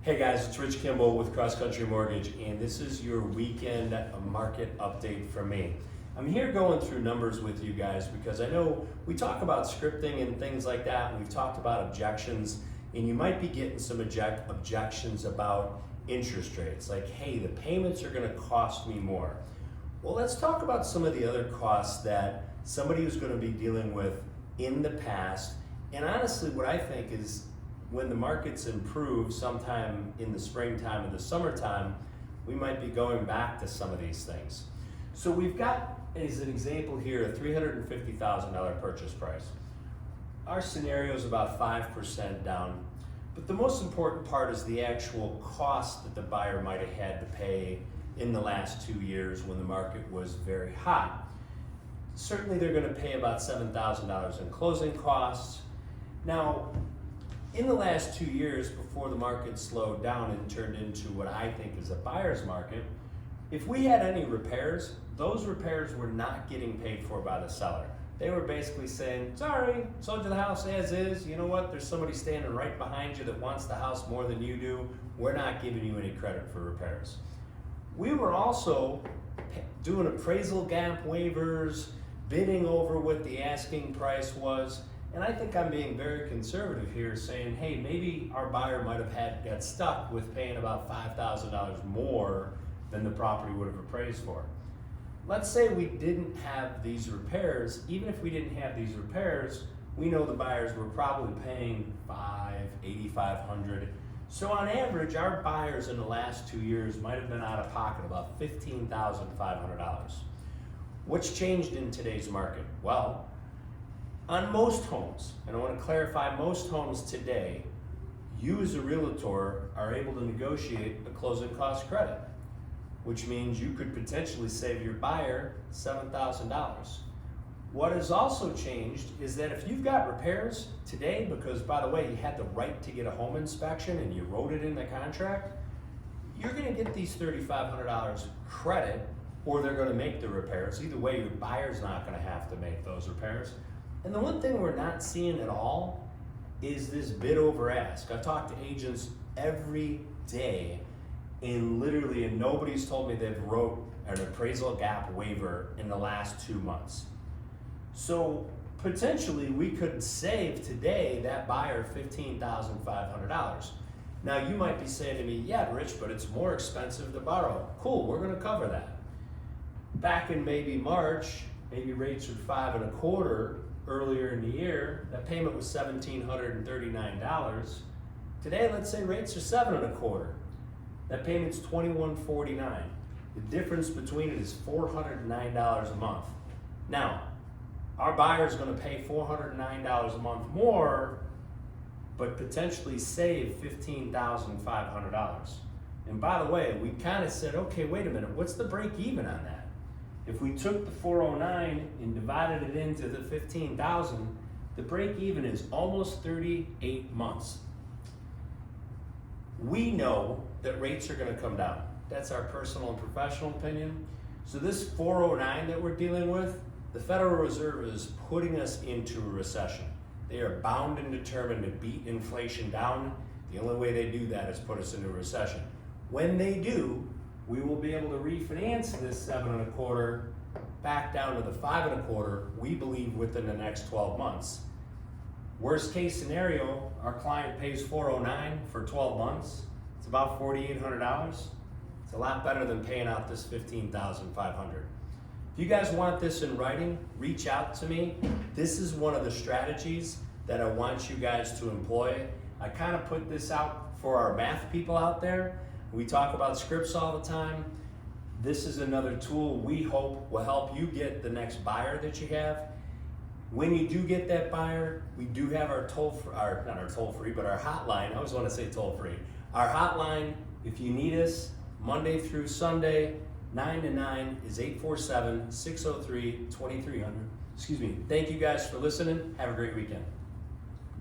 Hey guys, it's Rich Kimball with Cross Country Mortgage, and this is your weekend market update from me. I'm here going through numbers with you guys because I know we talk about scripting and things like that, and we've talked about objections, and you might be getting some objections about interest rates, like, hey, the payments are going to cost me more. Well, let's talk about some of the other costs that somebody who's going to be dealing with in the past, and honestly, what I think is when the markets improve sometime in the springtime and the summertime, we might be going back to some of these things. So we've got, as an example here, a $350,000 purchase price. Our scenario is about 5% down, but the most important part is the actual cost that the buyer might have had to pay in the last 2 years when the market was very hot. Certainly they're going to pay about $7,000 in closing costs. Now, in the last 2 years, before the market slowed down and turned into what I think is a buyer's market, if we had any repairs, those repairs were not getting paid for by the seller. They were basically saying, sorry, sold you the house as is. You know what? There's somebody standing right behind you that wants the house more than you do. We're not giving you any credit for repairs. We were also doing appraisal gap waivers, bidding over what the asking price was. And I think I'm being very conservative here, saying, hey, maybe our buyer might have got stuck with paying about $5,000 more than the property would have appraised for. Let's say we didn't have these repairs. Even if we didn't have these repairs, we know the buyers were probably paying $8,500. So on average, our buyers in the last 2 years might have been out of pocket about $15,500. What's changed in today's market? Well, on most homes, and I want to clarify, most homes today, you as a realtor are able to negotiate a closing cost credit, which means you could potentially save your buyer $7,000. What has also changed is that if you've got repairs today, because by the way, you had the right to get a home inspection and you wrote it in the contract, you're going to get these $3,500 credit, or they're going to make the repairs. Either way, your buyer's not going to have to make those repairs. And the one thing we're not seeing at all is this bid over ask. I've talked to agents every day, and nobody's told me they've wrote an appraisal gap waiver in the last 2 months. So potentially we could save today that buyer $15,500. Now you might be saying to me, yeah, Rich, but it's more expensive to borrow. Cool, we're gonna cover that. Back in maybe March, maybe rates were 5.25. Earlier in the year, that payment was $1,739. Today, let's say rates are 7.25. That payment's $2,149. The difference between it is $409 a month. Now, our buyer's going to pay $409 a month more, but potentially save $15,500. And by the way, we kind of said, okay, wait a minute, what's the break even on that? If we took the 409 and divided it into the 15,000, the break even is almost 38 months. We know that rates are going to come down. That's our personal and professional opinion. So this 409 that we're dealing with, the Federal Reserve is putting us into a recession. They are bound and determined to beat inflation down. The only way they do that is put us into a recession. When they do, we will be able to refinance this 7.25 back down to the 5.25, we believe, within the next 12 months. Worst case scenario, our client pays $409 for 12 months. It's about $4,800. It's a lot better than paying out this $15,500. If you guys want this in writing, reach out to me. This is one of the strategies that I want you guys to employ. I kind of put this out for our math people out there. We talk about scripts all the time. This is another tool we hope will help you get the next buyer that you have. When you do get that buyer, we do have our not our toll-free, but our hotline. I always want to say toll-free. Our hotline, if you need us, Monday through Sunday, 9 to 9 is 847-603-2300. Excuse me. Thank you guys for listening. Have a great weekend.